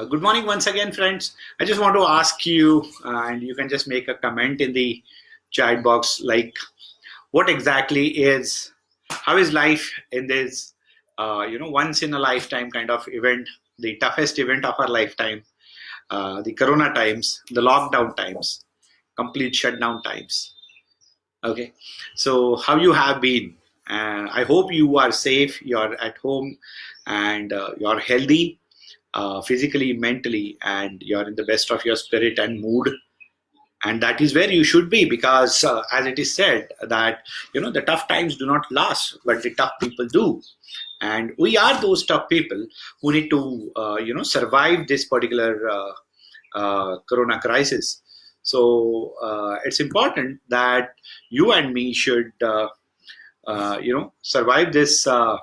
Good morning once again, friends. I just want to ask you, and you can just make a comment in the chat box, like what exactly is, how is life in this, once in a lifetime kind of event, the toughest event of our lifetime, the Corona times, the lockdown times, complete shutdown times. Okay, so how you have been? I hope you are safe. You're at home, and you're healthy physically, mentally, and you're in the best of your spirit and mood. And that is where you should be, because as it is said that the tough times do not last, but the tough people do. And we are those tough people who need to survive this particular corona crisis. So it's important that you and me should survive this. Uh,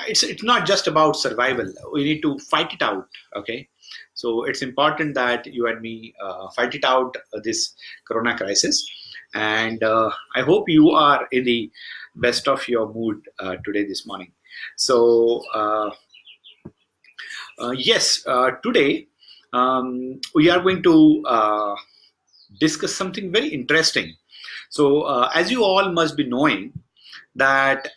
it's not just about survival. We need to fight it out. Okay, so it's important that you and me fight it out, this corona crisis. And I hope you are in the best of your mood today, this morning. So yes, today we are going to discuss something very interesting. So as you all must be knowing that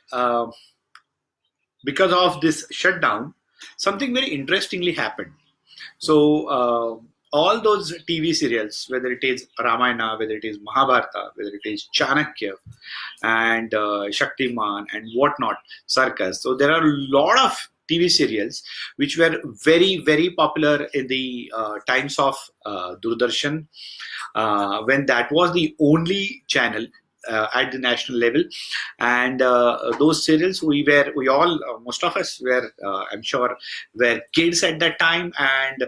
because of this shutdown, something very interestingly happened. So all those TV serials, whether it is Ramayana, whether it is Mahabharata, whether it is Chanakya and Shaktiman and whatnot, Circus. So there are a lot of TV serials which were very, very popular in the times of Doordarshan, when that was the only channel at the national level. And those serials, we all, most of us were, I'm sure, were kids at that time, and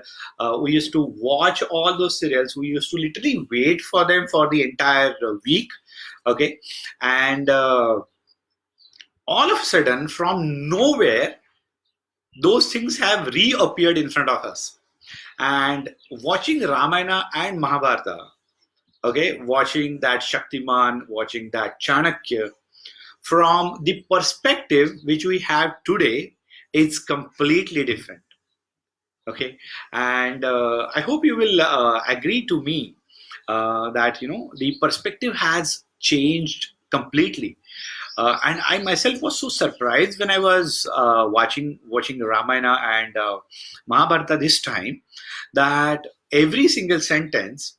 we used to watch all those serials. We used to literally wait for them for the entire week. Okay, and all of a sudden, from nowhere, those things have reappeared in front of us. And watching Ramayana and Mahabharata, okay, watching that Shaktiman, watching that Chanakya, from the perspective which we have today, it's completely different. Okay, and I hope you will agree to me that the perspective has changed completely. And I myself was so surprised when I was watching Ramayana and Mahabharata this time, that every single sentence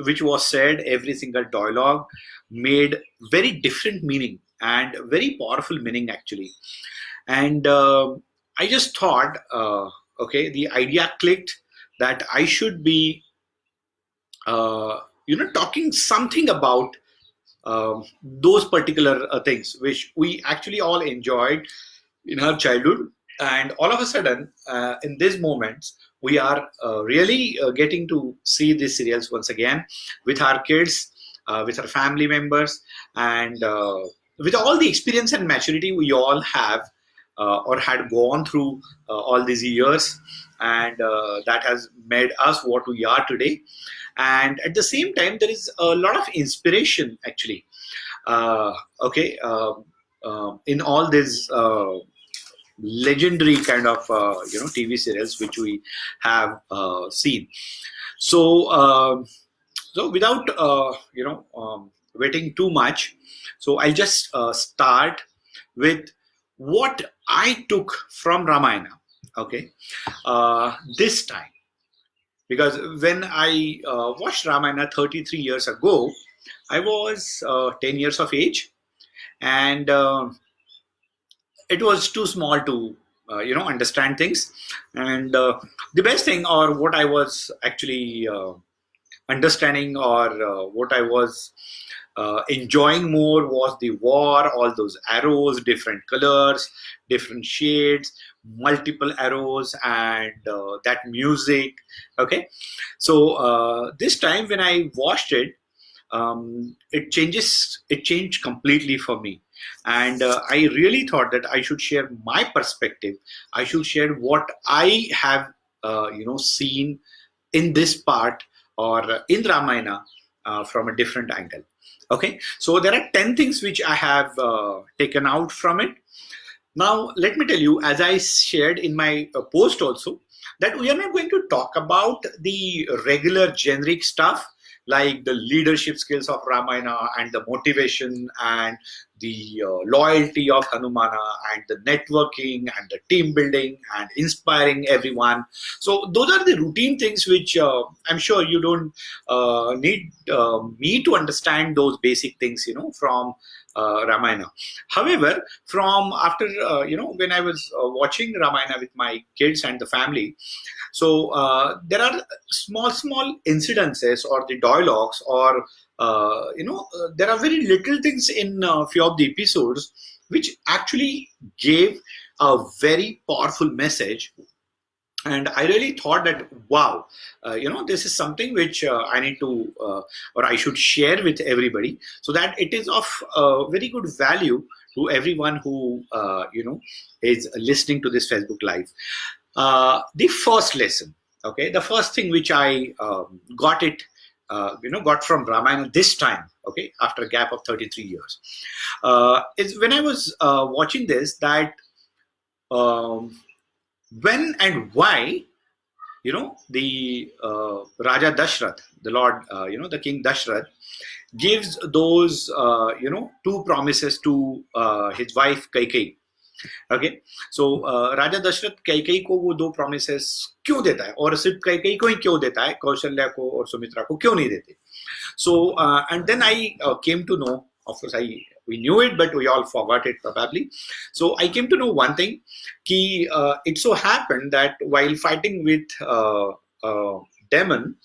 which was said, every single dialogue made very different meaning and very powerful meaning actually. And I just thought, okay, the idea clicked that I should be, talking something about those particular things which we actually all enjoyed in our childhood. And all of a sudden, in these moments, we are really getting to see these serials once again with our kids, with our family members, and with all the experience and maturity we all have or had gone through all these years. And that has made us what we are today. And at the same time, there is a lot of inspiration actually, okay, in all these legendary kind of TV serials which we have seen. So so without waiting too much, so I'll just start with what I took from Ramayana. Okay, this time, because when I watched Ramayana 33 years ago, I was 10 years of age, and it was too small to understand things. And the best thing, or what I was actually understanding, or what I was enjoying more, was the war, all those arrows, different colors, different shades, multiple arrows, and that music. Okay, so this time when I watched it, it changed completely for me. And I really thought that I should share my perspective. I should share what I have seen in this part, or in Ramayana, from a different angle. Okay, so there are 10 things which I have taken out from it. Now, let me tell you, as I shared in my post also, that we are not going to talk about the regular generic stuff like the leadership skills of Ramayana and the motivation and the loyalty of Hanumana and the networking and the team building and inspiring everyone. So those are the routine things which I'm sure you don't need me to understand those basic things, from Ramayana. However, from after when I was watching Ramayana with my kids and the family, so there are small incidences or the dialogues or there are very little things in few of the episodes which actually gave a very powerful message. And I really thought that, wow, this is something which I need to or I should share with everybody, so that it is of very good value to everyone who is listening to this Facebook Live. The first lesson, okay, the first thing which I got from Ramayana this time, okay, after a gap of 33 years, is when I was watching this, that um, when and why the Raja Dashrath, the Lord, the King Dashrath, gives those two promises to his wife Kaikeyi. Okay, so राजा दशरथ कैकेयी को वो दो promises क्यों देता है, और सिर्फ कैकेयी को ही क्यों देता है, कौशल्या को और सुमित्रा को क्यों नहीं देते? So and then I came to know, of course we knew it, but we all forgot it probably. So I came to know one thing, कि it so happened that while fighting with demon,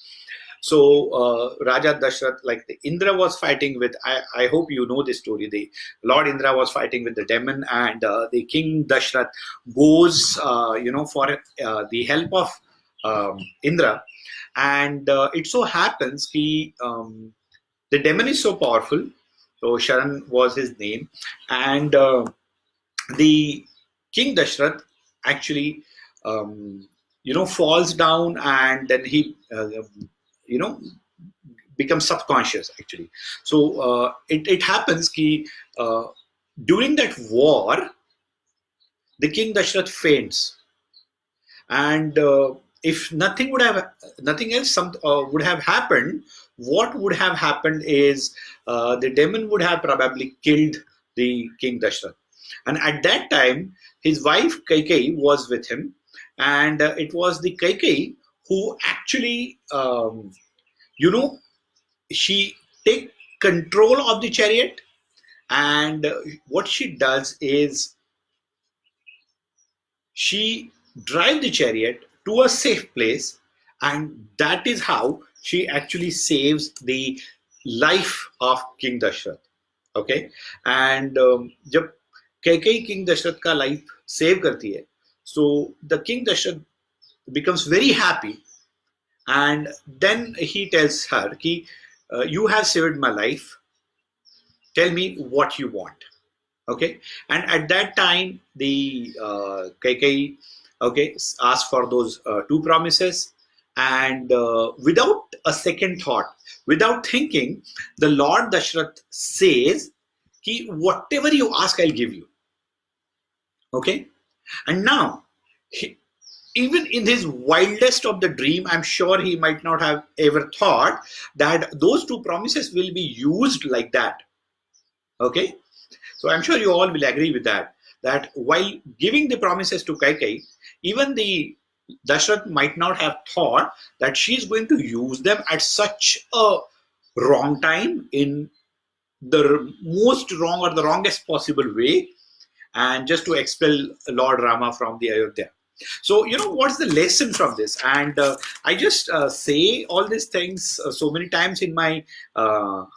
so Raja Dashrath, like the Indra was fighting with, I hope you know this story, the Lord Indra was fighting with the demon, and the King Dashrath goes for the help of Indra, and it so happens the demon is so powerful. So Sharan was his name, and the King Dashrath actually falls down, and then he becomes subconscious actually. So it happens ki during that war, the King Dashrath faints, and if nothing else would have happened, what would have happened is the demon would have probably killed the King Dashrath. And at that time, his wife Kaikeyi was with him, and it was the Kaikeyi who actually, she take control of the chariot, and what she does is she drive the chariot to a safe place, and that is how she actually saves the life of King Dashrath. Okay, and जब Kaikeyi King Dashrath का life save करती है, so the King Dashrath becomes very happy, and then he tells her कि you have saved my life, tell me what you want. Okay, and at that time the Kaikeyi, okay, asked for those two promises, and without a second thought, without thinking, the Lord Dashrath says कि whatever you ask I'll give you. Okay, and now even in his wildest of the dream, I'm sure he might not have ever thought that those two promises will be used like that. Okay, so I'm sure you all will agree with that. That while giving the promises to Kaikeyi, even the Dashrath might not have thought that she's going to use them at such a wrong time, in the most wrong or the wrongest possible way, and just to expel Lord Rama from the Ayodhya. So, what's the lesson from this? And I just say all these things so many times in my, our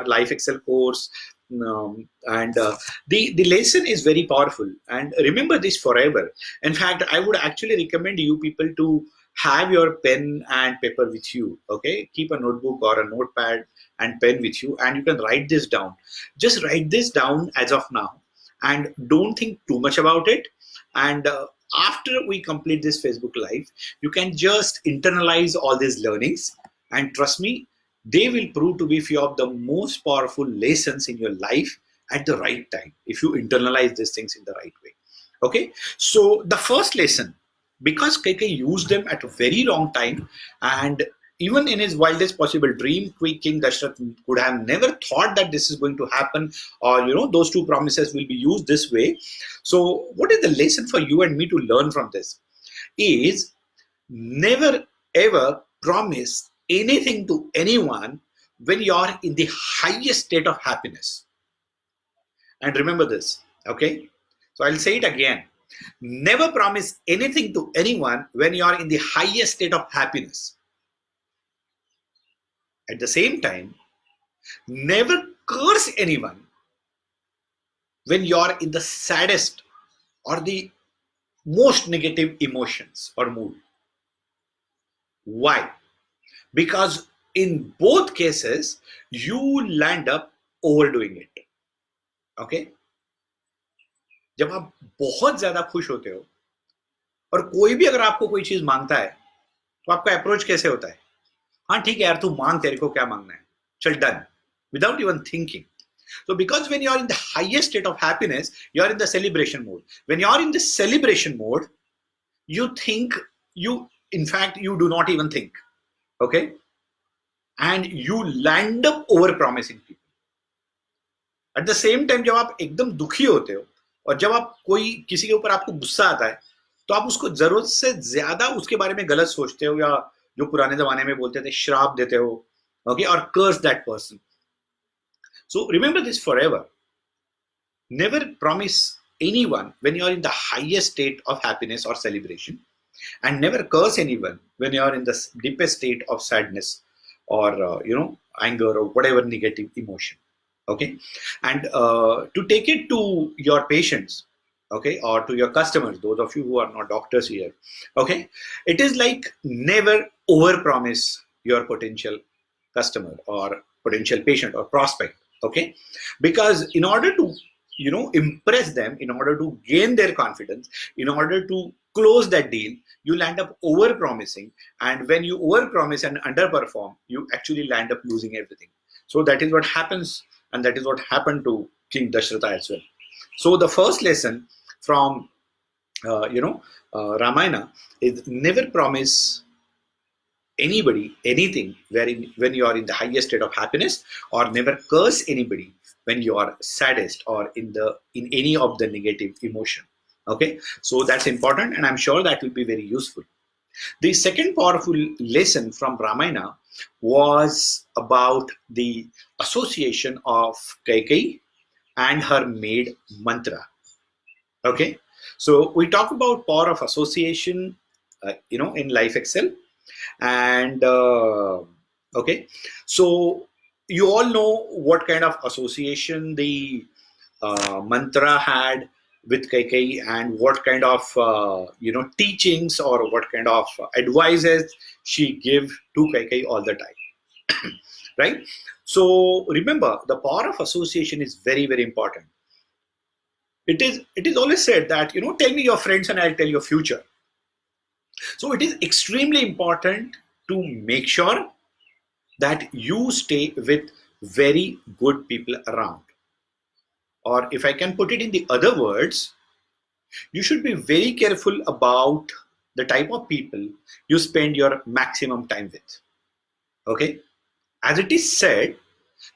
Life Excel course. And the lesson is very powerful. And remember this forever. In fact, I would actually recommend you people to have your pen and paper with you. Okay, keep a notebook or a notepad and pen with you, and you can write this down. Just write this down as of now, and don't think too much about it. And after we complete this Facebook Live, you can just internalize all these learnings, and trust me, they will prove to be few of the most powerful lessons in your life at the right time if you internalize these things in the right way. Okay, so the first lesson, because KK used them at a very wrong time, and even in his wildest possible dream, King Dashrath could have never thought that this is going to happen, or those two promises will be used this way. So, what is the lesson for you and me to learn from this? Is never ever promise anything to anyone when you are in the highest state of happiness. And remember this, okay? So I'll say it again. Never promise anything to anyone when you are in the highest state of happiness. At the same time, never curse anyone when you are in the saddest or the most negative emotions or mood. Why? Because in both cases, you land up overdoing it. Okay? जब आप बहुत ज्यादा खुश होते हो और कोई भी अगर आपको कोई चीज मांगता है तो आपका अप्रोच कैसे होता है? हाँ ठीक है यार, तू मांग, तेरे को क्या मांगना है, चल done, without even thinking. So because when you are in the highest state of happiness, you are in the celebration mode. When you are in the celebration mode, you think, in fact, you do not even think. Okay? And you land up over promising people. At the same time, जब आप एकदम दुखी होते हो और जब आप कोई किसी के ऊपर आपको गुस्सा आता है तो आप उसको जरूरत से ज्यादा उसके बारे में गलत सोचते हो, या जो पुराने जमाने में बोलते थे श्राप देते हो, okay, or curse that person. So remember this forever. Never promise anyone when you are in the highest state of happiness or celebration, and never curse anyone when you are in the deepest state of sadness or anger or whatever negative emotion. Okay, and to take it to your patients, okay, or to your customers, those of you who are not doctors here, okay, it is like never overpromise your potential customer or potential patient or prospect. Okay, because in order to impress them, in order to gain their confidence, in order to close that deal, you land up over promising, and when you over promise and underperform, you actually land up losing everything. So that is what happens, and that is what happened to King Dashratha as well. So the first lesson from Ramayana is never promise anybody anything when you are in the highest state of happiness, or never curse anybody when you are saddest or in any of the negative emotion. Okay, so that's important, and I'm sure that will be very useful. The second powerful lesson from Ramayana was about the association of Kaikeyi and her maid Mantra. Okay, so we talked about power of association, in Life Excel, and okay, so you all know what kind of association the Mantra had with Kaikeyi, and what kind of teachings or what kind of advices she give to Kaikeyi all the time. Right? So remember, the power of association is very, very important. It is always said that tell me your friends and I'll tell your future. So it is extremely important to make sure that you stay with very good people around. Or if I can put it in the other words, you should be very careful about the type of people you spend your maximum time with. Okay? As it is said,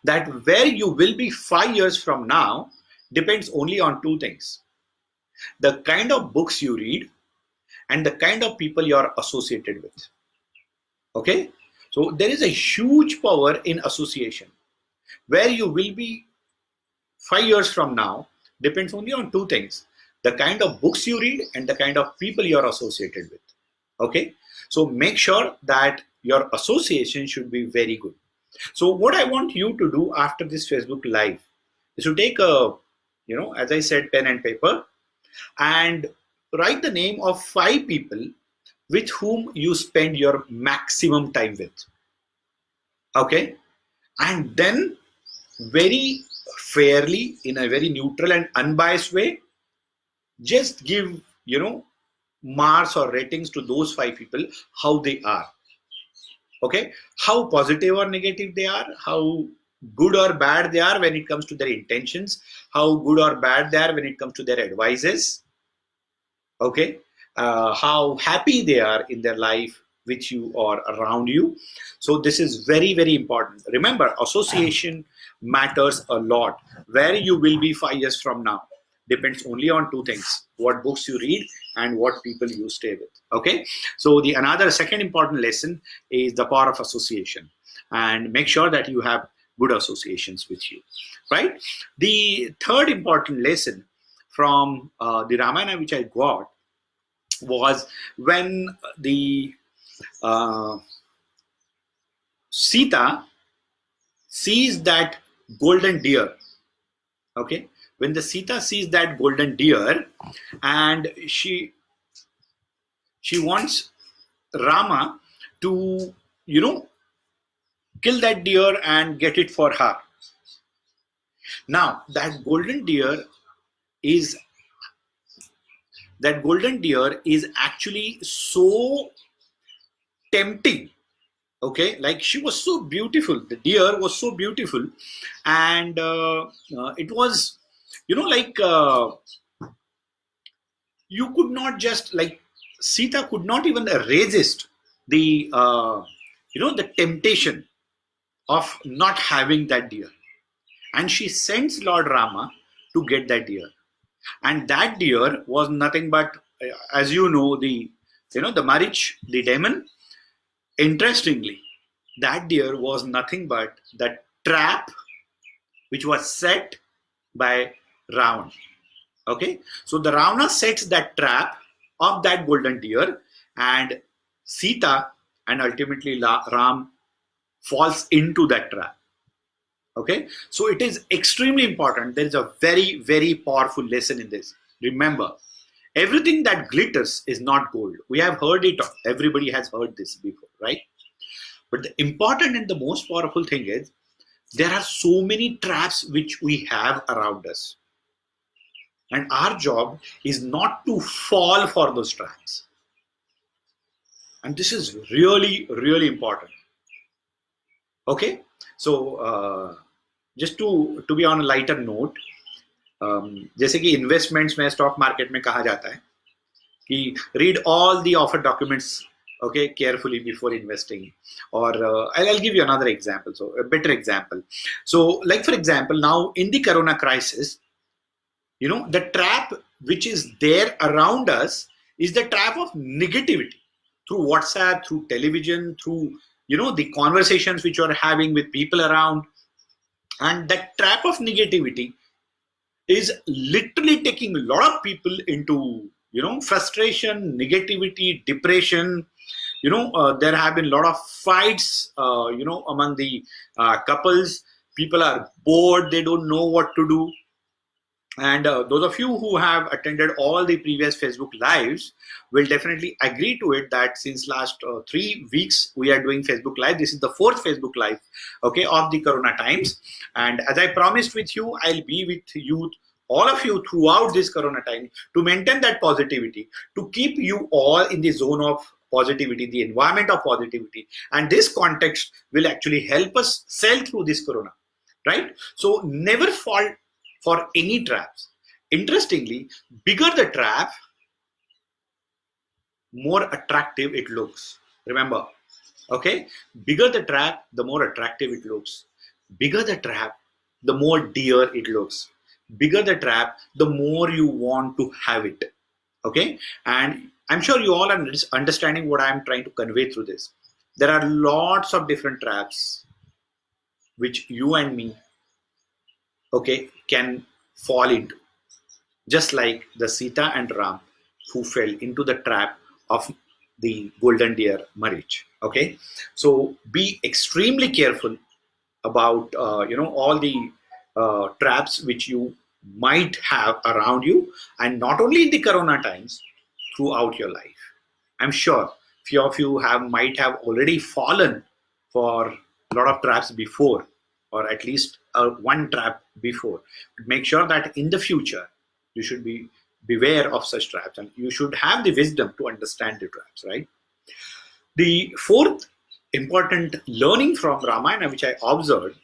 that where you will be 5 years from now depends only on two things: the kind of books you read and the kind of people you are associated with. Okay? So there is a huge power in association. Where you will be 5 years from now depends only on two things: the kind of books you read and the kind of people you are associated with. Okay, so make sure that your association should be very good. So what I want you to do after this Facebook Live is to take a, as I said, pen and paper, and write the name of 5 people with whom you spend your maximum time with. Okay, and then very fairly, in a very neutral and unbiased way, just give marks or ratings to those 5 people, how they are. Okay, how positive or negative they are, how good or bad they are when it comes to their intentions, how good or bad they are when it comes to their advices. Okay, how happy they are in their life with you or around you. So this is very, very important. Remember, association matters a lot. Where you will be 5 years from now depends only on two things: what books you read and what people you stay with. Okay, so the another second important lesson is the power of association, and make sure that you have good associations with you, right? The third important lesson from the Ramayana which I got was when the uh, Sita sees that golden deer. Okay, when the Sita sees that golden deer, and she wants Rama to, you know, kill that deer and get it for her. Now is that golden deer is actually so tempting. Okay, like she was so beautiful, the deer was so beautiful, and it was, like you could not just, like, Sita could not even resist the the temptation of not having that deer, and she sends Lord Rama to get that deer. And that deer was nothing but, as you know, the Marich, the demon. Interestingly, that deer was nothing but the trap which was set by Ravana. Okay, so the Ravana sets that trap of that golden deer, and Sita and ultimately Ram falls into that trap. Okay, so it is extremely important. There is a very, very powerful lesson in this. Remember, everything that glitters is not gold. We have heard it, everybody has heard this before, right? But the important and the most powerful thing is there are so many traps which we have around us. And our job is not to fall for those traps. And this is really, really important. Okay, so just to be on a lighter note, जैसे कि investments में stock market में कहा जाता है कि read all the offer documents, okay, carefully before investing. Or I'll give you another example, so a better example. So, like for example, now in the corona crisis, the trap which is there around us is the trap of negativity through WhatsApp, through television, through the conversations which you are having with people around. And that trap of negativity is literally taking a lot of people into frustration, negativity, depression. There have been a lot of fights among the couples. People are bored, they don't know what to do. And those of you who have attended all the previous Facebook lives will definitely agree to it that since last 3 weeks we are doing Facebook live. This is the fourth Facebook live, okay, of the Corona times. And as I promised with you, I'll be with you, all of you, throughout this Corona time to maintain that positivity, to keep you all in the zone of positivity, the environment of positivity. And this context will actually help us sail through this Corona, right? So never fall for any traps. Interestingly, bigger the trap, more attractive it looks. Remember, okay? Bigger the trap, the more attractive it looks. Bigger the trap, the more dear it looks. Bigger the trap, the more you want to have it. Okay? And I'm sure you all are understanding what I'm trying to convey through this. There are lots of different traps which you and me, okay, can fall into, just like the Sita and Ram who fell into the trap of the golden deer Marich. Okay, so be extremely careful about all the traps which you might have around you, and not only in the Corona times, throughout your life. I'm sure few of you might have already fallen for a lot of traps before, or at least one trap before. Make sure that in the future you should be beware of such traps, and you should have the wisdom to understand the traps, right? The fourth important learning from Ramayana which I observed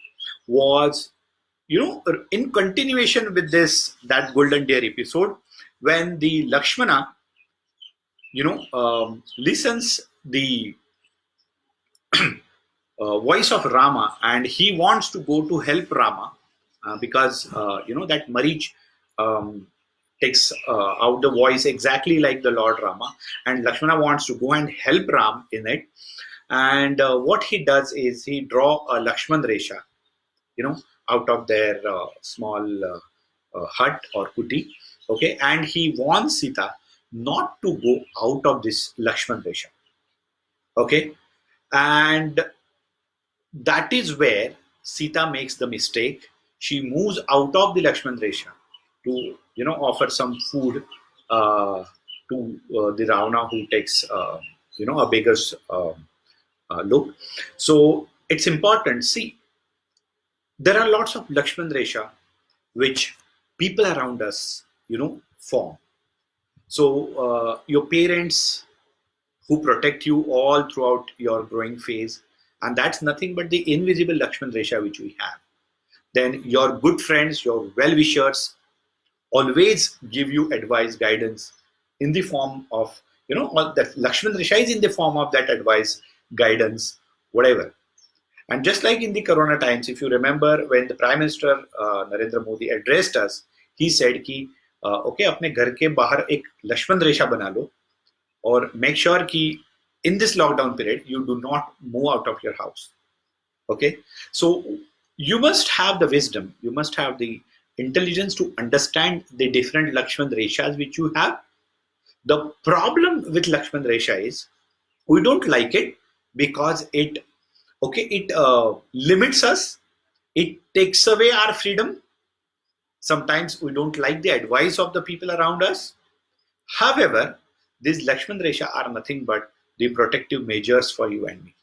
was, in continuation with that golden deer episode, when the Lakshmana listens the voice of Rama, and he wants to go to help Rama because that Marich um, takes out the voice exactly like the Lord Rama, and Lakshmana wants to go and help Ram in it. And what he does is he draw a Lakshman Resha, you know, out of their small hut or kuti, okay, and he wants Sita not to go out of this Lakshman Resha, okay, and that is where Sita makes the mistake. She moves out of the Lakshman Resha to offer some food to the Ravana, who takes a bigger look. So it's important. See, there are lots of Lakshman Resha which people around us form. So your parents who protect you all throughout your growing phase, and that's nothing but the invisible Lakshman Resha which we have. Then your good friends, your well-wishers, always give you advice, guidance in the form of, all that Lakshman Resha is in the form of that advice, guidance, whatever. And just like in the Corona times, if you remember when the Prime Minister Narendra Modi addressed us, he said कि okay, अपने घर के बाहर एक लक्ष्मण रेखा बना लो और make sure कि in this lockdown period you do not move out of your house. Okay, so you must have the wisdom, you must have the intelligence to understand the different Lakshman Reshas which you have. The problem with Lakshman Resha is we don't like it because it limits us, it takes away our freedom. Sometimes we don't like the advice of the people around us. However, these Lakshman Resha are nothing but the protective measures for you and me.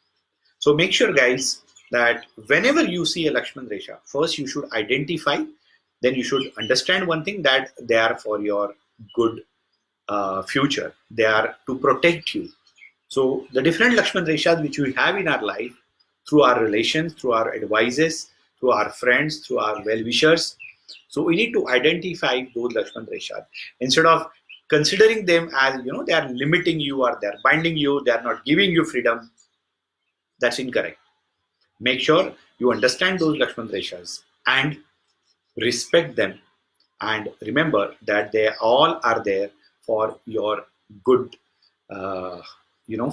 So make sure, guys, that whenever you see a Lakshman Resha, first you should identify, then you should understand one thing, that they are for your good future. They are to protect you. So the different Lakshman Reshas which we have in our life, through our relations, through our advices, through our friends, through our well-wishers. So we need to identify those Lakshman Reshas instead of considering them as, they are limiting you or they are binding you, they are not giving you freedom. That's incorrect. Make sure you understand those Lakshman Reshas and respect them, and remember that they all are there for your good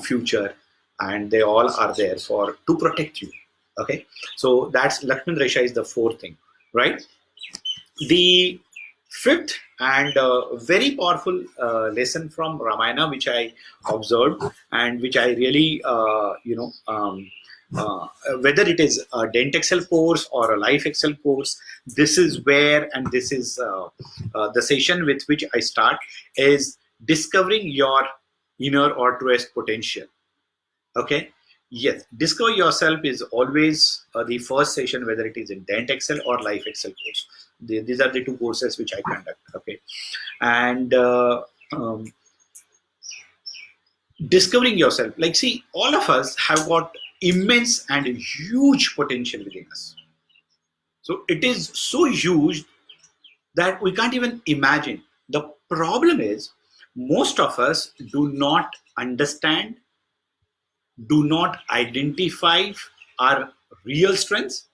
future, and they all are there for to protect you. Okay, so that's Lakshman Resha is the fourth thing, right? The fifth and very powerful lesson from Ramayana which I observed and which I really whether it is a Dent Excel course or a Life Excel course, this is where, and this is the session with which I start, is discovering your inner or truest potential. Okay, yes, discover yourself is always the first session, whether it is in Dent Excel or Life Excel course. These are the two courses which I conduct. Okay, and discovering yourself, like, see, all of us have got immense and huge potential within us. So it is so huge that we can't even imagine. The problem is most of us do not understand, do not identify our real strengths.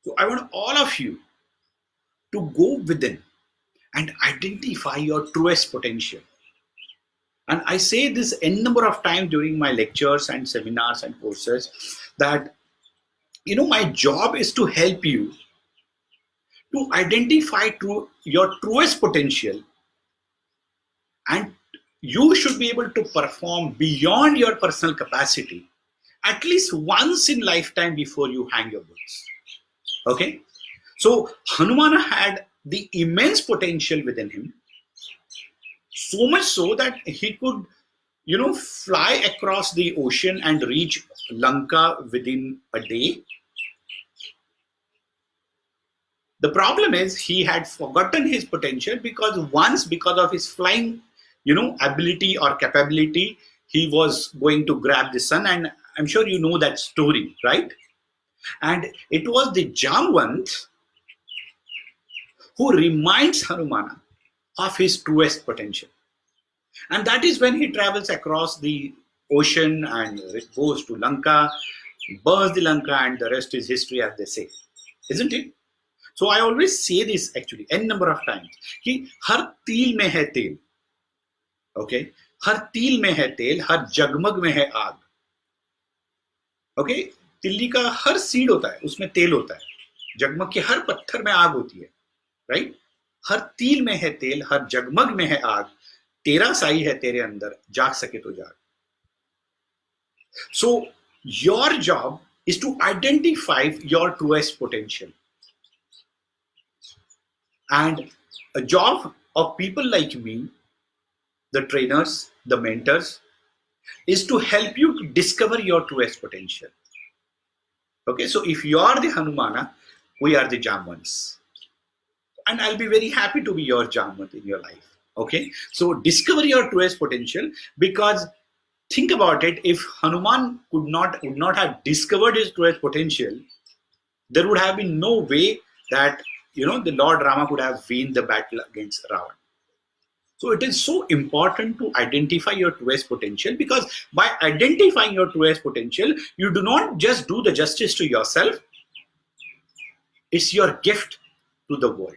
So I want all of you to go within and identify your truest potential. And I say this n number of times during my lectures and seminars and courses, that my job is to help you to identify your truest potential, and you should be able to perform beyond your personal capacity at least once in lifetime before you hang your boots. Okay, so Hanumana had the immense potential within him, so much so that he could fly across the ocean and reach Lanka within a day. The problem is he had forgotten his potential because of his flying ability or capability, he was going to grab the sun, and I'm sure you know that story, right? And it was the Jamwant who reminds Hanumana of his truest potential. And that is when he travels across the ocean and it goes to Lanka, burns the Lanka, and the rest is history, as they say. Isn't it? So I always say this actually n number of times कि हर तिल में है तेल, okay, हर तिल में है तेल, हर जगमग में है आग, ओके, तिल्ली का हर सीड होता है, उसमें तेल होता है, जगमग के हर पत्थर में आग होती है, राइट? हर तिल में है तेल, हर जगमग में है आग, तेरा साई है तेरे अंदर, जाग सके तो जाग. So your job is to identify your truest potential. And a job of people like me, the trainers, the mentors, is to help you to discover your truest potential. Okay, so if you are the Hanumana, we are the Jamans. And I'll be very happy to be your Jaman in your life. Okay, so discover your truest potential, because think about it, if Hanuman would not have discovered his truest potential, there would have been no way that the Lord Rama could have won the battle against Ravan. So it is so important to identify your truest potential, because by identifying your truest potential, you do not just do the justice to yourself, it's your gift to the world.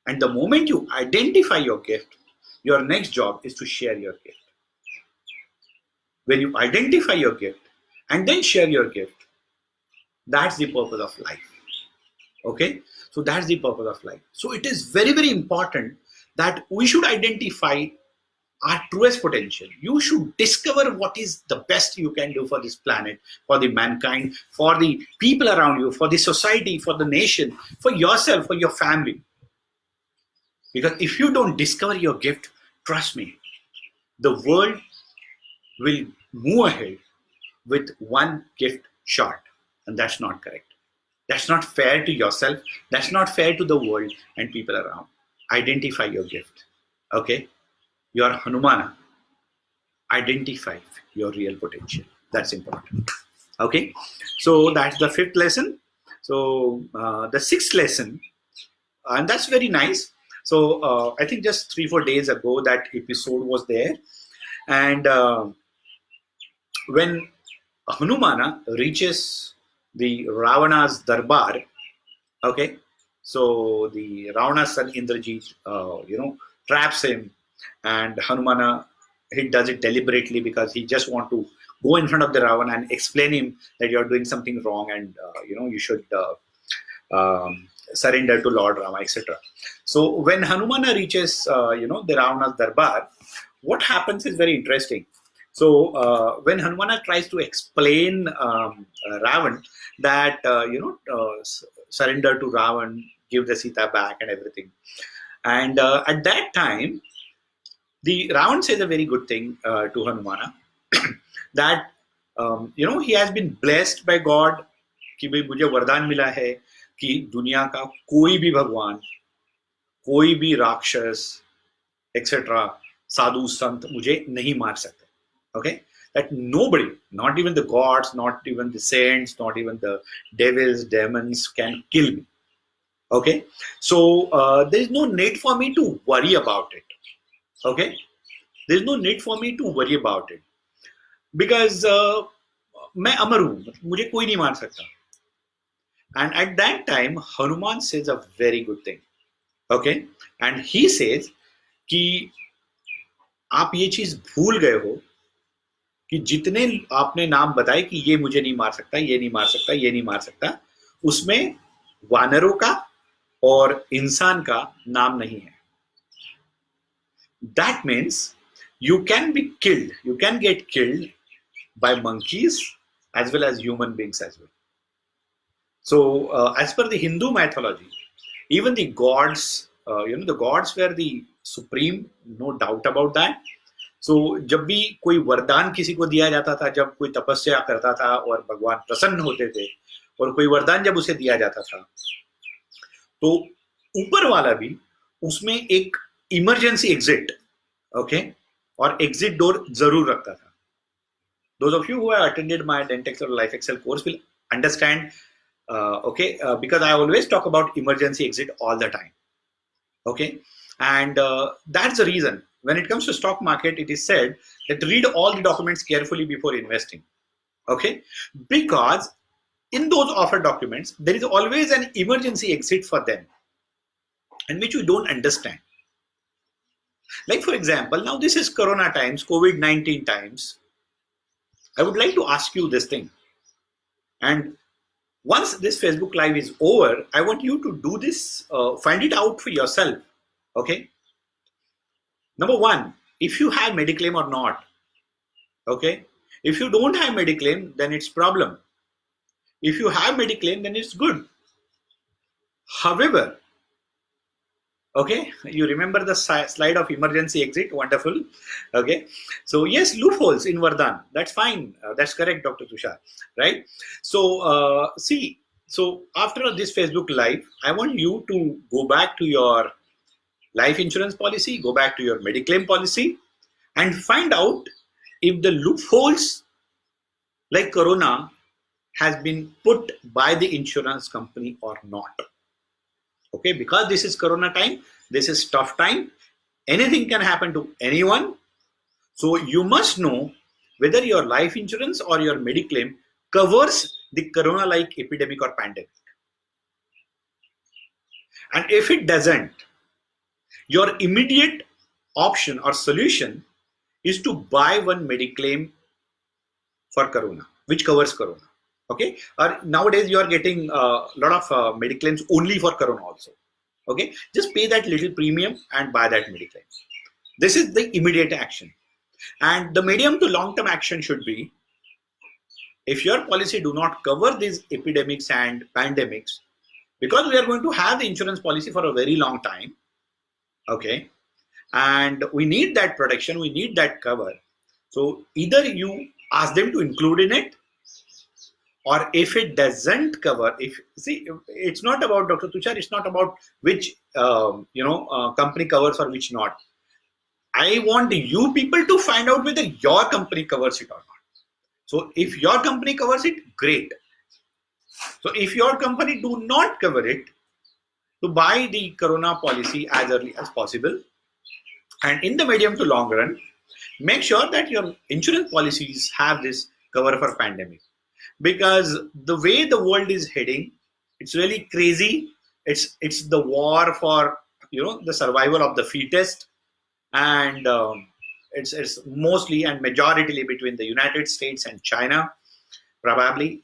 And the moment you identify your gift, your next job is to share your gift. When you identify your gift and then share your gift, that's the purpose of life. Okay, so that's the purpose of life. So it is very, very important that we should identify our truest potential. You should discover what is the best you can do for this planet, for the mankind, for the people around you, for the society, for the nation, for yourself, for your family. Because if you don't discover your gift, trust me, the world will move ahead with one gift short, and that's not correct. That's not fair to yourself. That's not fair to the world and people around. Identify your gift. Okay? You are Hanumana. Identify your real potential. That's important. Okay? So that's the 5th lesson. So the 6th lesson, and that's very nice. So I think just 3-4 days ago that episode was there. And when Hanumana reaches the Ravana's darbar, okay, so the Ravana's son Indrajit, traps him, and Hanumana, he does it deliberately because he just want to go in front of the Ravana and explain him that you're doing something wrong, and you should surrender to Lord Rama, etc. So when Hanumana reaches, the Ravana's darbar, what happens is very interesting. So when Hanumana tries to explain Ravan that surrender to Ravan, give the Sita back and everything, and at that time the Ravan says a very good thing to Hanumana that he has been blessed by God कि भाई मुझे वरदान मिला है कि दुनिया का कोई भी भगवान, कोई भी राक्षस एक्सेट्रा, साधु संत मुझे नहीं मार सकते. Okay, that nobody, not even the gods, not even the saints, not even the devils, demons can kill me. Okay, so there is no need for me to worry about it. Okay, there is no need for me to worry about it because मैं अमर हूं, मुझे कोई नहीं मार सकता. And at that time Hanuman says a very good thing. Okay, and he says कि आप ये चीज भूल गए हो कि जितने आपने नाम बताए कि ये मुझे नहीं मार सकता, ये नहीं मार सकता, ये नहीं मार सकता, उसमें वानरों का और इंसान का नाम नहीं है. That means you can be killed, you can get killed by monkeys as well as human beings as well. So as per the Hindu mythology, even the gods, the gods were the supreme, no doubt about that. So जब भी कोई वरदान किसी को दिया जाता था, जब कोई तपस्या करता था और भगवान प्रसन्न होते थे, और कोई वरदान जब उसे दिया जाता था, तो ऊपर वाला भी उसमें एक इमरजेंसी एग्जिट, ओके, और एग्जिट डोर जरूर रखता था. Those of you who have attended my Dentex or Life Excel course will understand, because I always talk about emergency exit all the time. Okay, and that's the reason when it comes to stock market, it is said that read all the documents carefully before investing. Okay, because in those offer documents, there is always an emergency exit for them, and which you don't understand. Like for example, now this is Corona times, COVID-19 times. I would like to ask you this thing, and once this Facebook Live is over, I want you to do this, find it out for yourself. Okay. Number one, if you have Mediclaim or not. Okay. If you don't have Mediclaim, then it's problem. If you have Mediclaim, then it's good. However, okay, you remember the slide of emergency exit? Wonderful. Okay. So yes, loopholes in Vardhan. That's fine. That's correct, Dr. Tushar. Right. So see, so after this Facebook Live, I want you to go back to your life insurance policy, go back to your Mediclaim policy, and find out if the loopholes like Corona has been put by the insurance company or not. Okay, because this is Corona time, this is tough time, anything can happen to anyone. So you must know whether your life insurance or your Mediclaim covers the Corona-like epidemic or pandemic. And if it doesn't, your immediate option or solution is to buy one Mediclaim for Corona, which covers Corona. Okay, or nowadays you are getting a lot of Mediclaims only for Corona also. Okay, just pay that little premium and buy that Mediclaim. This is the immediate action. And the medium to long-term action should be, if your policy do not cover these epidemics and pandemics, because we are going to have the insurance policy for a very long time, okay, and we need that protection, we need that cover. So either you ask them to include in it, or if it doesn't cover, see, it's not about Dr. Tushar, it's not about which company covers or which not. I want you people to find out whether your company covers it or not. So if your company covers it, great. So if your company do not cover it, to buy the Corona policy as early as possible. And in the medium to long run, make sure that your insurance policies have this cover for pandemic. Because the way the world is heading, it's really crazy. It's the war for the survival of the fittest, and it's mostly and majoritarily between the United States and China, probably.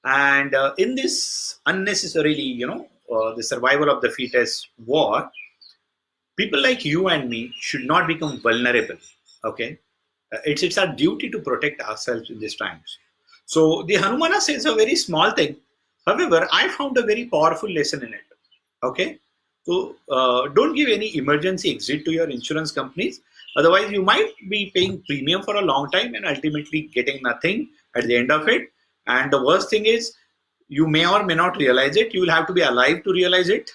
And in this unnecessarily, the survival of the fittest war, people like you and me should not become vulnerable. Okay, it's our duty to protect ourselves in these times. So the Hanumana says a very small thing. However, I found a very powerful lesson in it. Okay, so don't give any emergency exit to your insurance companies. Otherwise, you might be paying premium for a long time and ultimately getting nothing at the end of it. And the worst thing is, you may or may not realize it. You will have to be alive to realize it.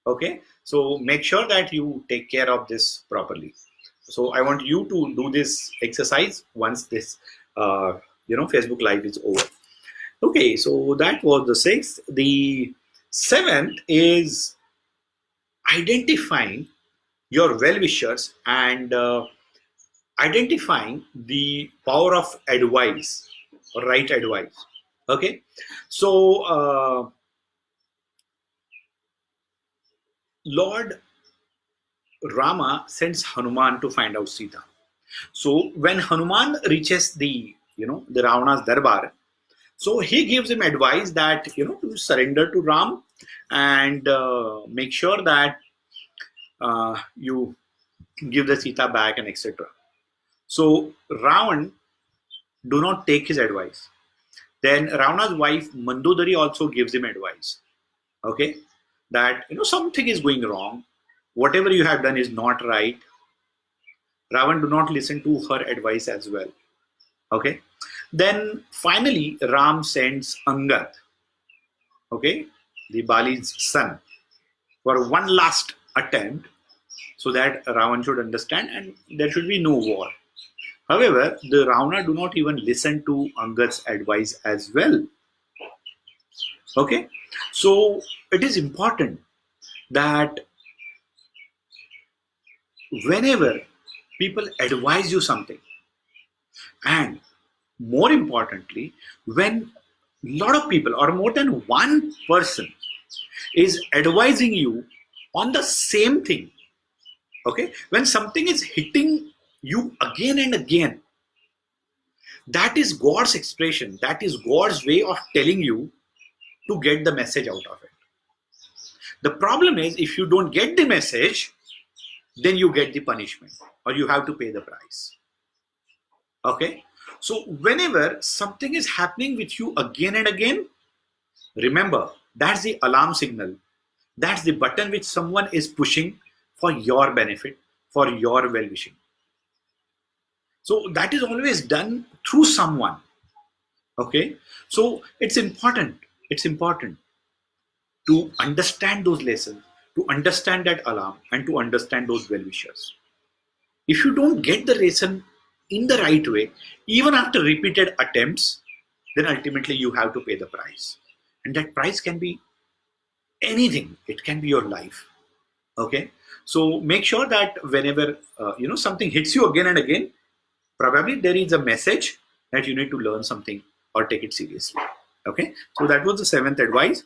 Okay, so make sure that you take care of this properly. So I want you to do this exercise once this Facebook Live is over. Okay, so that was the 6th. The 7th is identifying your well-wishers and identifying the power of advice or right advice. Okay, so Lord Rama sends Hanuman to find out Sita. So when Hanuman reaches the Ravana's darbar, so he gives him advice that to surrender to Ram and make sure that you give the Sita back and etc. So Ravan do not take his advice. Then Ravana's wife Mandodari also gives him advice. Okay, that something is going wrong. Whatever you have done is not right. Ravan do not listen to her advice as well. Okay. Then finally Ram sends Angad, okay, the Bali's son, for one last attempt so that Ravan should understand and there should be no war. However, the Ravana do not even listen to Angad's advice as well. Okay. So it is important that whenever People advise you something, and more importantly, when a lot of people or more than one person is advising you on the same thing, okay, when something is hitting you again and again, that is God's expression, that is God's way of telling you to get the message out of it. The problem is, if you don't get the message, then you get the punishment or you have to pay the price. Okay, so whenever something is happening with you again and again, remember, that's the alarm signal. That's the button which someone is pushing for your benefit, for your well-wishing. So that is always done through someone. Okay, so it's important to understand those lessons, to understand that alarm, and to understand those well-wishers. If you don't get the lesson in the right way, even after repeated attempts, then ultimately you have to pay the price. And that price can be anything. It can be your life. Okay, so make sure that whenever something hits you again and again, probably there is a message that you need to learn something or take it seriously. Okay, so that was the seventh advice.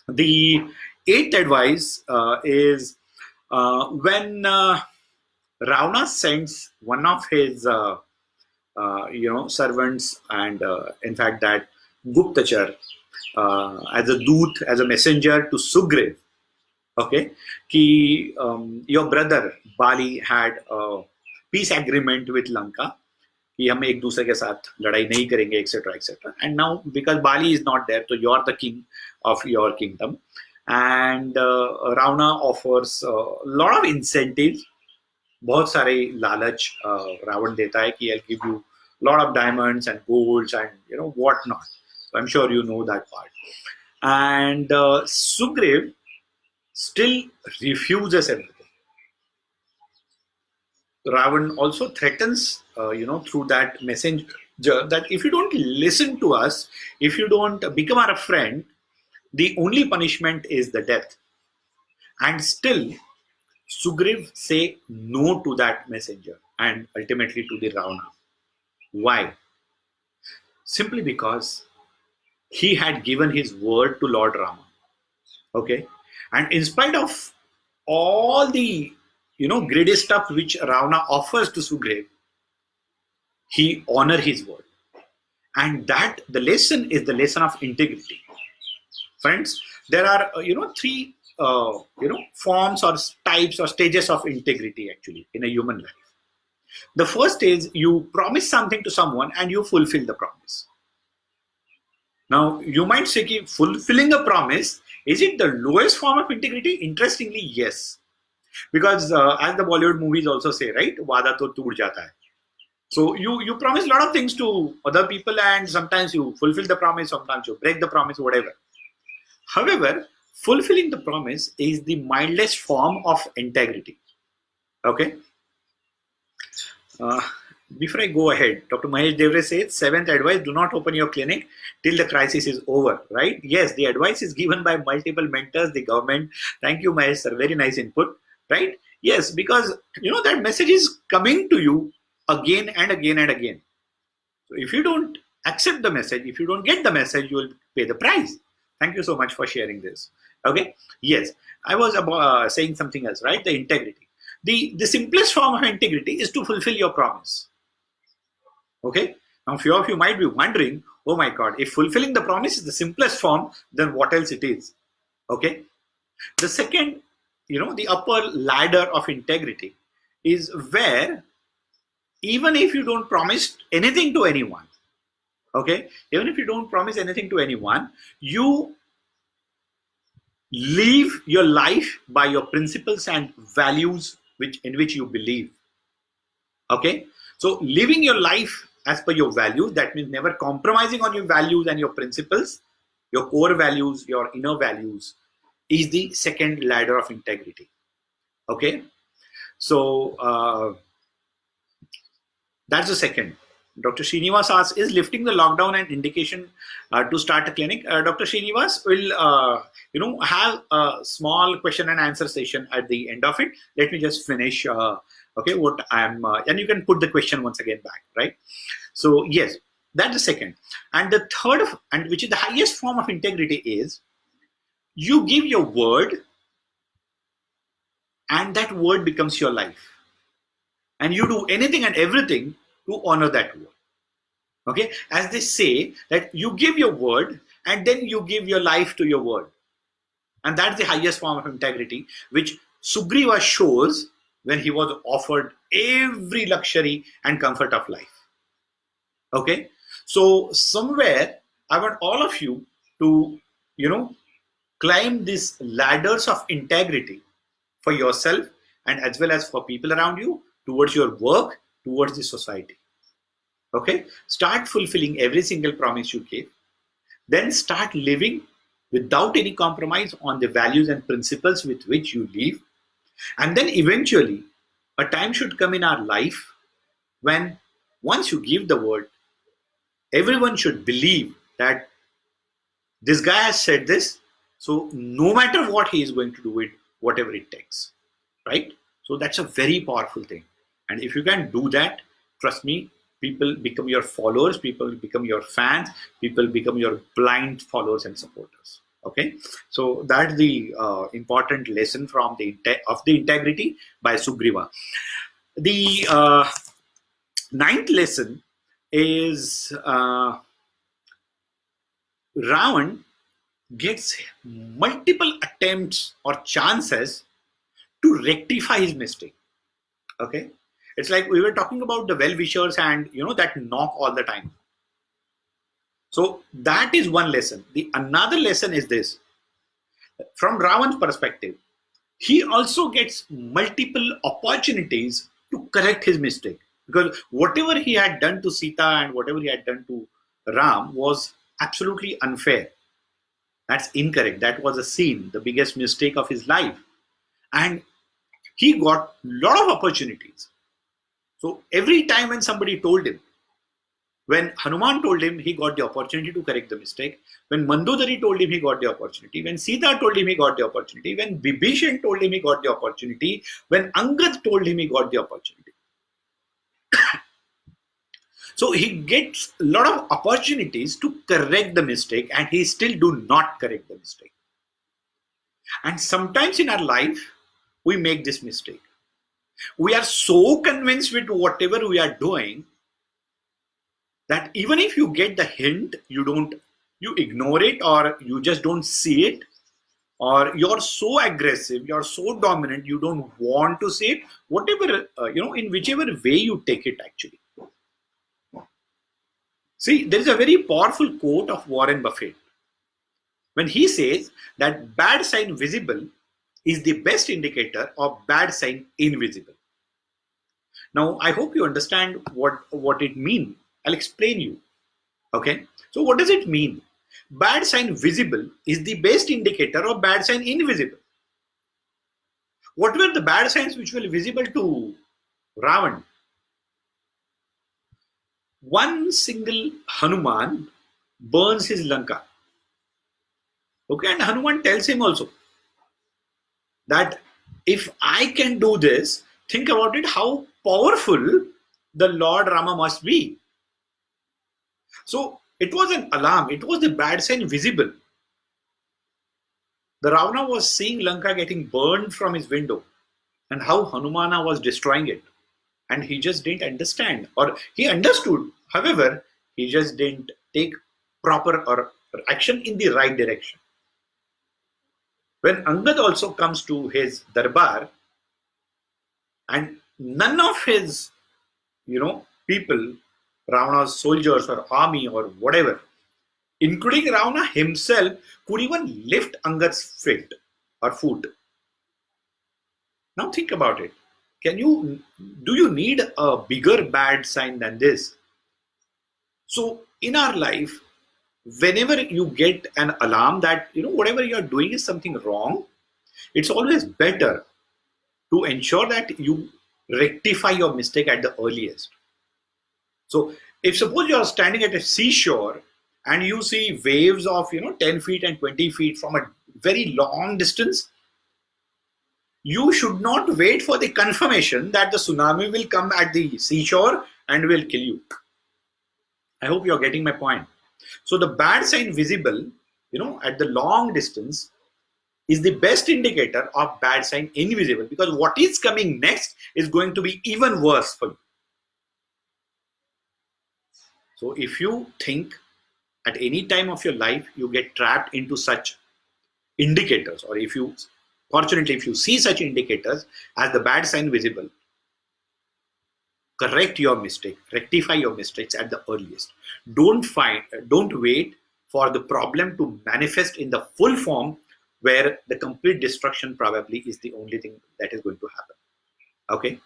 The eighth advice is when Ravana sends one of his servants, and in fact that Guptachar, as a doot, as a messenger to Sugriv. Okay, your brother Bali had a peace agreement with Lanka कि हम एक दूसरे के साथ लड़ाई नहीं करेंगे, etc., etc. And now because Bali is not there, so you are the king of your kingdom, and Ravana offers a lot of incentives. बहुत सारे लालच रावण देता है कि I'll give you lot of diamonds and golds and what not. So I'm sure you know that part. And Sugriv still refuses everything. Ravan also threatens, through that messenger, that if you don't listen to us, if you don't become our friend, the only punishment is the death. And still, Sugriv say no to that messenger and ultimately to the Ravana. Why? Simply because he had given his word to Lord Rama. Okay, and in spite of all the greedy stuff which Ravana offers to Sugriv, he honor his word, and that the lesson is the lesson of integrity. Friends, there are three forms or types or stages of integrity actually in a human life. The first is you promise something to someone and you fulfill the promise. Now you might say, fulfilling a promise, is it the lowest form of integrity? Interestingly, yes. Because as the Bollywood movies also say, right? Wada to tood jata hai. So you promise a lot of things to other people, and sometimes you fulfill the promise, sometimes you break the promise, whatever. However, fulfilling the promise is the mildest form of integrity. Okay. Before I go ahead, Dr. Mahesh Devre says, seventh advice, do not open your clinic till the crisis is over, right? Yes, the advice is given by multiple mentors, the government. Thank you, Mahesh, sir. Very nice input, right? Yes, because, that message is coming to you again and again and again. So if you don't accept the message, if you don't get the message, you will pay the price. Thank you so much for sharing this. Okay. Yes, I was saying something else, right? The integrity. The simplest form of integrity is to fulfill your promise. Okay. Now, few of you might be wondering, oh my God, if fulfilling the promise is the simplest form, then what else it is? Okay. The second, the upper ladder of integrity is where even if you don't promise anything to anyone, okay, even if you don't promise anything to anyone, you live your life by your principles and values in which you believe. Okay, so living your life as per your values, that means never compromising on your values and your principles, your core values, your inner values, is the second ladder of integrity. Okay, so that's the second. Dr. Srinivas asks, is lifting the lockdown an indication to start a clinic? Dr. Srinivas will, have a small question and answer session at the end of it. Let me just finish Okay, what I'm, and you can put the question once again back, right? So yes, that's the second. And the third, and which is the highest form of integrity, is you give your word, and that word becomes your life. And you do anything and everything to honor that word. Okay, as they say that you give your word and then you give your life to your word. And that's the highest form of integrity, which Sugriva shows when he was offered every luxury and comfort of life. Okay, so somewhere I want all of you to, climb these ladders of integrity for yourself and as well as for people around you, towards your work, towards the society. Okay, start fulfilling every single promise you gave. Then start living without any compromise on the values and principles with which you live. And then eventually, a time should come in our life when, once you give the word, everyone should believe that this guy has said this, so no matter what, he is going to do it, whatever it takes, right? So that's a very powerful thing. And if you can do that, trust me, people become your followers, people become your fans, people become your blind followers and supporters. Okay, so that's the important lesson from the integrity by Sugriva. The ninth lesson is Ravan gets multiple attempts or chances to rectify his mistake. Okay, it's like we were talking about the well-wishers and that knock all the time. So that is one lesson. The another lesson is this: from Ravan's perspective, he also gets multiple opportunities to correct his mistake, because whatever he had done to Sita and whatever he had done to Ram was absolutely unfair. That's incorrect. That was a sin, the biggest mistake of his life. And he got a lot of opportunities. So every time when somebody told him, when Hanuman told him, he got the opportunity to correct the mistake. When Mandodari told him, he got the opportunity. When Sita told him, he got the opportunity. When Bibhishan told him, he got the opportunity. When Angad told him, he got the opportunity. So he gets a lot of opportunities to correct the mistake, and he still do not correct the mistake. And sometimes in our life, we make this mistake. We are so convinced with whatever we are doing that even if you get the hint, you ignore it, or you just don't see it, or you're so aggressive, you're so dominant, you don't want to see it, whatever, in whichever way you take it actually. See, there is a very powerful quote of Warren Buffett when he says that bad sign visible is the best indicator of bad sign invisible. Now, I hope you understand what it means. I'll explain you. Okay. So what does it mean? Bad sign visible is the best indicator of bad sign invisible. What were the bad signs which were visible to Ravan? One single Hanuman burns his Lanka. Okay, and Hanuman tells him also that if I can do this, think about it, how powerful the Lord Rama must be. So it was an alarm. It was the bad sign visible. The Ravana was seeing Lanka getting burned from his window and how Hanumana was destroying it. And he just didn't understand, or he understood. However, he just didn't take proper or action in the right direction. When Angad also comes to his darbar, and none of his, people, Ravana's soldiers or army or whatever, including Ravana himself, could even lift Angad's feet or foot. Now think about it. Do you need a bigger bad sign than this? So in our life, whenever you get an alarm that, whatever you're doing is something wrong, it's always better to ensure that you rectify your mistake at the earliest. So if suppose you're standing at a seashore and you see waves of 10 feet and 20 feet from a very long distance, You should not wait for the confirmation that the tsunami will come at the seashore and will kill you. I hope you're getting my point. So the bad sign visible, at the long distance is the best indicator of bad sign invisible, because what is coming next is going to be even worse for you. So if you think at any time of your life you get trapped into such indicators, or if you fortunately if you see such indicators as the bad sign visible, correct your mistake, rectify your mistakes at the earliest. Don't wait for the problem to manifest in the full form, where the complete destruction probably is the only thing that is going to happen. Okay.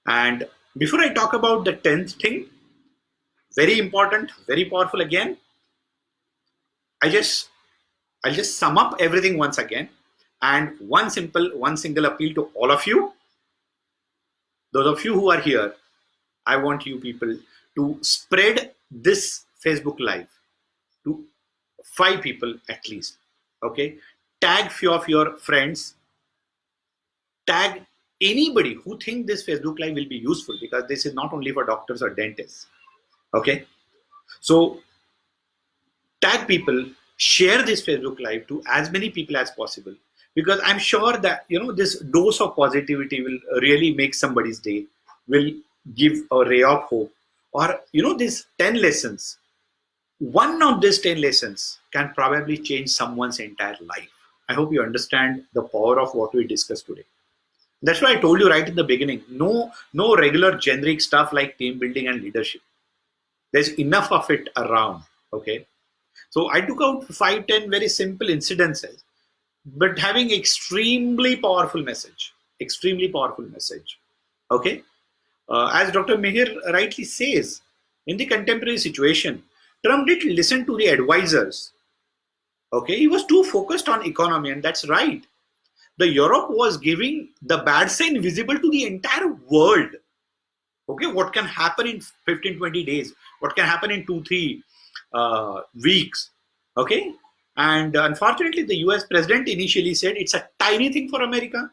And before I talk about the 10th thing, very important, very powerful again, I just I'll just sum up everything once again. And one single appeal to all of you. Those of you who are here, I want you people to spread this Facebook Live to 5 people at least. Okay. Tag few of your friends. Tag anybody who think this Facebook Live will be useful, because this is not only for doctors or dentists. Okay. So tag people, share this Facebook Live to as many people as possible, because I'm sure that this dose of positivity will really make somebody's day, will give a ray of hope. Or these 10 lessons, one of these 10 lessons can probably change someone's entire life. I hope you understand the power of what we discussed today. That's why I told you right in the beginning, no regular generic stuff like team building and leadership. There's enough of it around. Okay. So I took out 5-10 very simple incidences, but having extremely powerful message. Extremely powerful message. Okay. As Dr. Mihir rightly says, in the contemporary situation, Trump did listen to the advisors. Okay. He was too focused on economy, and that's right. The Europe was giving the bad sign visible to the entire world. Okay. What can happen in 15-20 days? What can happen in 2-3 weeks? Okay. And unfortunately, the US president initially said it's a tiny thing for America.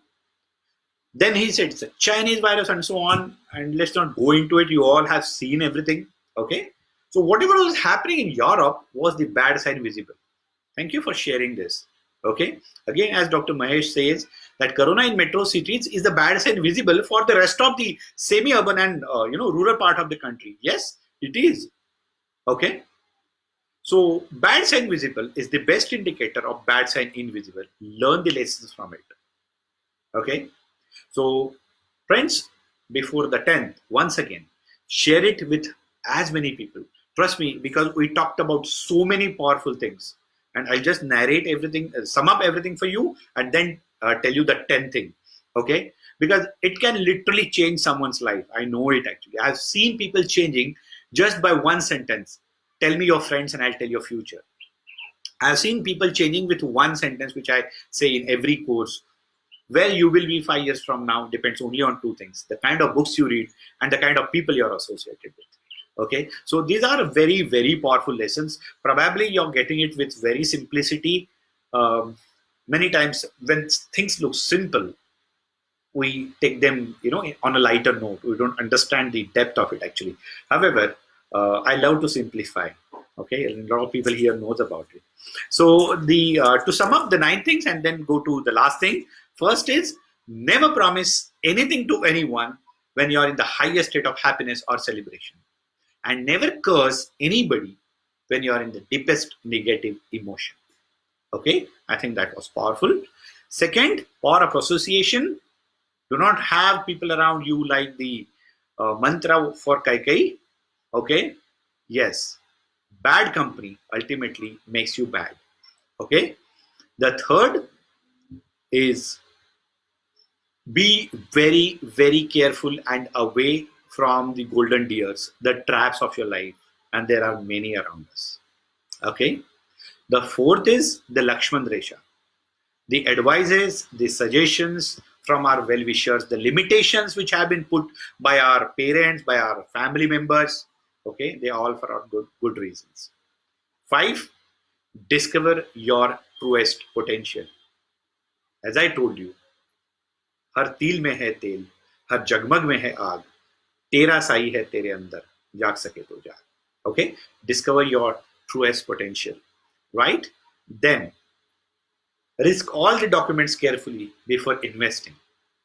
Then he said it's a Chinese virus and so on. And let's not go into it. You all have seen everything. Okay. So whatever was happening in Europe was the bad side visible. Thank you for sharing this. Okay. Again, as Dr. Mahesh says, that corona in metro cities is the bad side visible for the rest of the semi-urban and rural part of the country. Yes, it is. Okay. So bad sign visible is the best indicator of bad sign invisible. Learn the lessons from it. Okay. So friends, before the 10th, once again, share it with as many people. Trust me, because we talked about so many powerful things. And I'll just narrate everything, sum up everything for you, and then tell you the 10th thing. Okay. Because it can literally change someone's life. I know it actually. I've seen people changing just by one sentence. Tell me your friends and I'll tell your future. I've seen people changing with one sentence, which I say in every course. Where you will be 5 years from now depends only on two things: the kind of books you read and the kind of people you're associated with. Okay, so these are very, very powerful lessons. Probably you're getting it with very simplicity. Many times when things look simple, we take them, on a lighter note. We don't understand the depth of it actually. However, I love to simplify. Okay, a lot of people here knows about it. So the to sum up the 9 things and then go to the last thing. First is, never promise anything to anyone when you're in the highest state of happiness or celebration, and never curse anybody when you're in the deepest negative emotion. Okay, I think that was powerful. Second, power of association. Do not have people around you like the mantra for Kaikai. Okay, yes, bad company ultimately makes you bad. Okay, the third is, be very, very careful and away from the golden deers, the traps of your life, and there are many around us. Okay, the fourth is the Lakshman Resha, the advices, the suggestions from our well-wishers, the limitations which have been put by our parents, by our family members. Okay, they are all for our good reasons. 5, discover your truest potential. As I told you, हर तिल में है तेल, हर जगमग में है आग, तेरा साई है तेरे अंदर, जाग सके तो जाग. Okay, discover your truest potential, right? Then risk all the documents carefully before investing.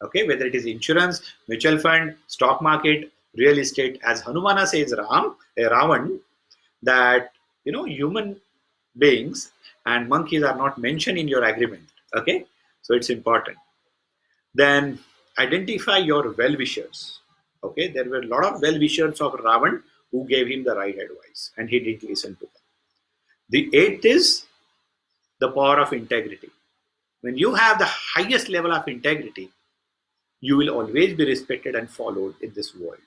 Okay, whether it is insurance, mutual fund, stock market, real estate. As Hanumana says, Ravan, that human beings and monkeys are not mentioned in your agreement. Okay, so it's important. Then identify your well-wishers. Okay, there were a lot of well-wishers of Ravan who gave him the right advice, and he didn't listen to them. The eighth is the power of integrity. When you have the highest level of integrity, you will always be respected and followed in this world.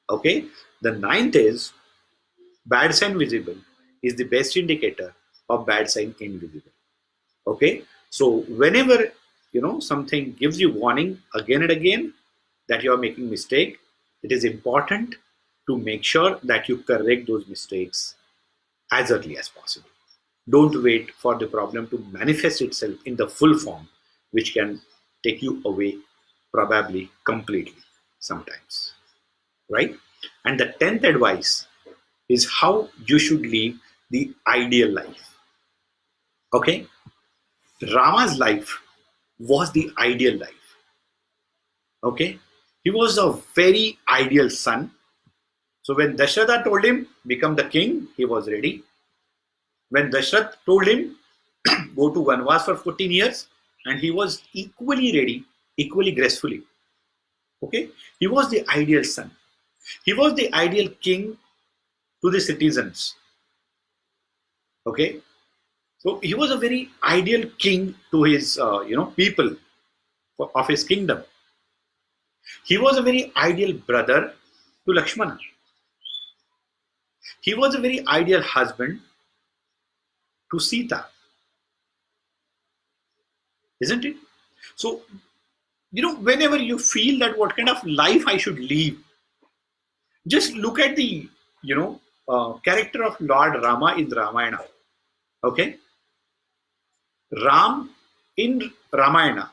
Okay, the ninth is bad sign visible is the best indicator of bad sign invisible. Okay, so whenever something gives you warning again and again that you are making mistake, it is important to make sure that you correct those mistakes as early as possible. Don't wait for the problem to manifest itself in the full form, which can take you away probably completely sometimes, right? And the 10th advice is how you should live the ideal life. Okay, Rama's life was the ideal life. Okay, he was a very ideal son. So when Dasharatha told him become the king, he was ready. When Dashrath told him go to Vanvas for 14 years, and he was equally ready, equally gracefully. Okay, he was the ideal son. He was the ideal king to the citizens. Okay, so he was a very ideal king to his people of his kingdom. He was a very ideal brother to Lakshmana. He was a very ideal husband to Sita, isn't it? So, whenever you feel that what kind of life I should live, just look at the, character of Lord Rama in Ramayana. Okay? Ram in Ramayana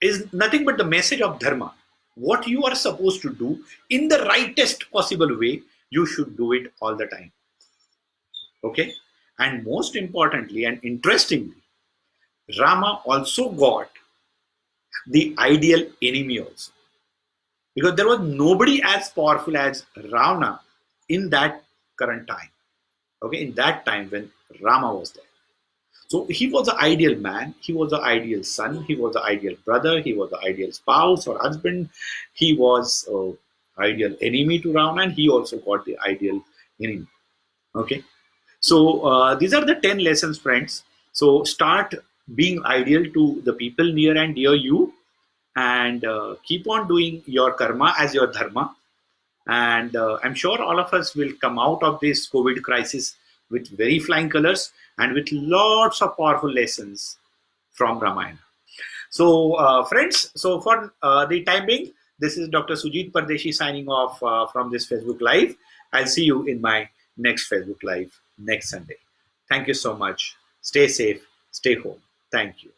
is nothing but the message of Dharma. What you are supposed to do in the rightest possible way, you should do it all the time. Okay? And most importantly and interestingly, Rama also got the ideal enemy also. Because there was nobody as powerful as Ravana in that current time. Okay, in that time when Rama was there. So he was the ideal man, he was the ideal son, he was the ideal brother, he was the ideal spouse or husband, he was ideal enemy to Ravana, and he also got the ideal enemy. Okay, so these are the 10 lessons, friends. So start being ideal to the people near and dear you, and keep on doing your karma as your dharma. And I'm sure all of us will come out of this COVID crisis with very flying colors and with lots of powerful lessons from Ramayana. So, friends, so for the time being, this is Dr. Sujit Pardeshi signing off from this Facebook Live. I'll see you in my next Facebook Live next Sunday. Thank you so much. Stay safe. Stay home. Thank you.